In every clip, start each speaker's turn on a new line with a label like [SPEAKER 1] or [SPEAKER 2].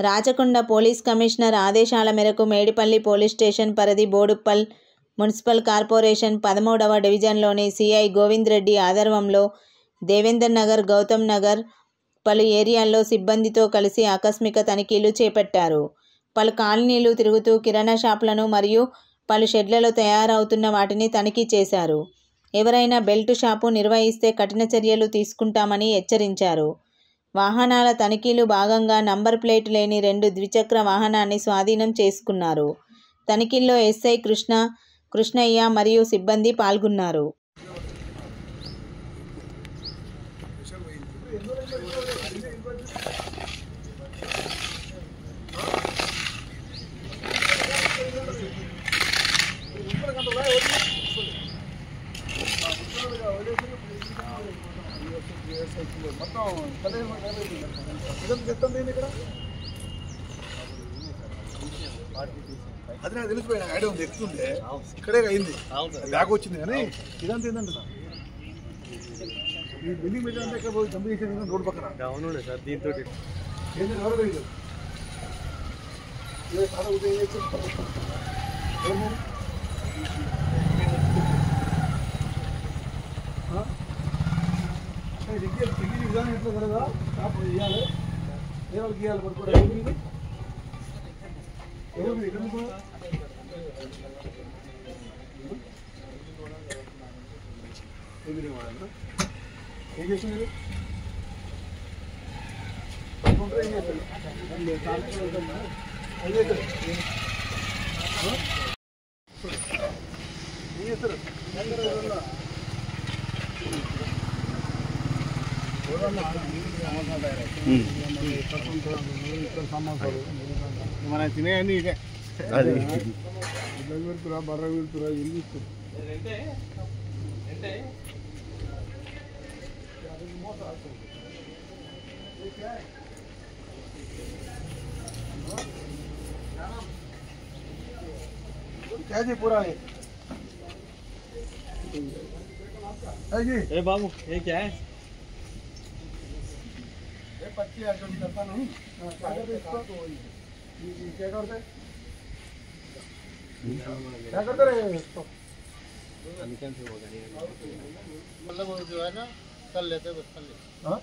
[SPEAKER 1] Rachakonda police commissioner ఆదేశాల మేరకు Medipalli police station పరిధి బోడుప్పల్ మున్సిపల్ కార్పొరేషన్ 13వ డివిజన్లోని సిఐ గోవింద్ రెడ్డి ఆధ్వర్యంలో దేవేందర్ నగర్, గౌతమ్ నగర్ పలు ఏరియాల్లో సిబ్బందితో కలిసి ఆకస్మిక తనిఖీలు చేపట్టారు. పలు కాలనీలు తిరుగుతూ కిరాణా షాపులను మరియు పలు షెడ్లలో తయారవుతున్న వాటిని తనిఖీ చేశారు. ఎవరైనా బెల్ట్ షాపు నిర్వహిస్తే కఠిన చర్యలు తీసుకుంటామని హెచ్చరించారు. వాహనాల తనిఖీలు భాగంగా నంబర్ ప్లేట్ లేని 2 ద్విచక్ర వాహనాన్ని స్వాధీనం చేసుకున్నారు. తనిఖీల్లో ఎస్ఐ కృష్ణయ్య మరియు సిబ్బంది పాల్గొన్నారు.
[SPEAKER 2] అది నాకు తెలిసిపోయినా ఐడియా ఉంది, ఎక్కుతుంటే ఇక్కడే అయింది, బ్యాగ్ వచ్చింది. కానీ ఇదంతా ఏంటంటే ఈ బిల్డింగ్ పెట్టాలంటే ఇక్కడ పోయి జంప్ చేసేది రోడ్డు పక్కన. అవును సార్, దీంతో ఏంటంటే ఎవరో తెలియదు. విధానం ఎట్లా జరగదా? షాప్ ఇవ్వాలి, ఎవరికి ఇవ్వాలి పడుకోవడం. ఎవరు మీరు ఎక్కడ ఏం చేస్తున్నారు? ఏం చేస్తారు? మన తినేయన్నీ ఇదే. వెళ్తురా, బర్ర వెళ్తురా, ఏం చేస్తారు? क्या जी पूरा है? जी ए बाबू ये क्या है? ये पत्ती करता नहीं, क्या करते इसको? क्या करते? क्या करते रहे इसको? मतलब जो है ना तल लेते बस, तल लेते, हाँ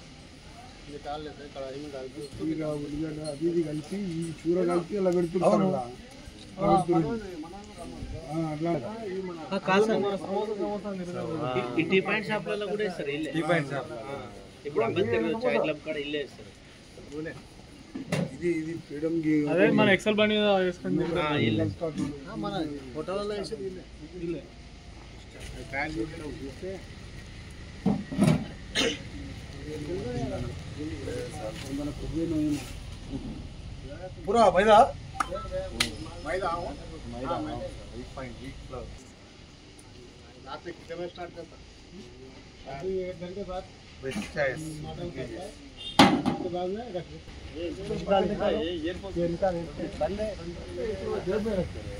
[SPEAKER 2] निकाल लेते, कढ़ाई में डाल के अभी भी गलती चूरा गलती अलग
[SPEAKER 3] టీ పాయింట్ షాప్లలో కూడా ఇస్తారు. టీ పాయింట్ షాప్ ఇప్పుడు అంబేద్కర్ చాయ్ క్లబ్ కాడ ఇల్లే ఇస్తారు.
[SPEAKER 2] ఇది ఫ్రీడమ్ కి
[SPEAKER 4] అదే మన ఎక్సెల్ బండి మీద వేసుకుంది
[SPEAKER 2] మన హోటల్లో వేసేది ఇల్లే. ప్యాన్ చూస్తే पूरा मैदा मैदा मैदा वीक पॉइंट वीक फ्लोर रात में कितने बजे स्टार्ट करता? अभी 1 घंटे के बाद बेस्ट चाय उसके बाद में रख ये ईयरफोन निकाल बंद है, जेब में रखते हैं।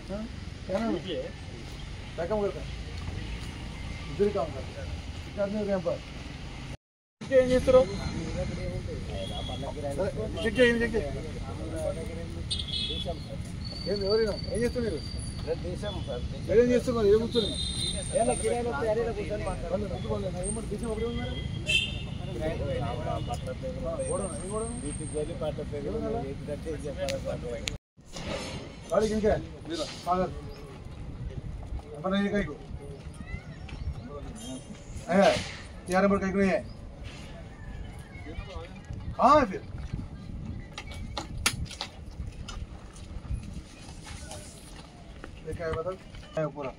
[SPEAKER 2] हां क्या नाम है? बैकअप करता है इधर काम करता है कितने टाइम पर ఏం చేస్తారు? చెక్ చేయండి, చెక్ చేయండి. ఎవరైనా ఏం చేస్తున్నారు? ఏం చేస్తున్నారు? ఏం కూర్చొని गाड़ी किनके है? मेरा सागर अपन ये कहीं को है यार, नंबर कहीं को नहीं है। हाँ फिर देखा है बता है पूरा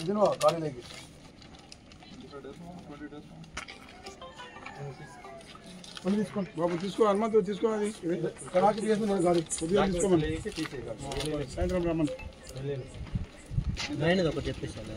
[SPEAKER 2] इधर गाड़ी लेके తీసుకోండి బాబు, తీసుకో హనుమంతు, తీసుకో. అది కళాకి తీసుకున్నాడు గాడి కొద్దిగా తీసుకోమని సాయంత్రం రమ్మని
[SPEAKER 3] ఒకటి చెప్పేసాను.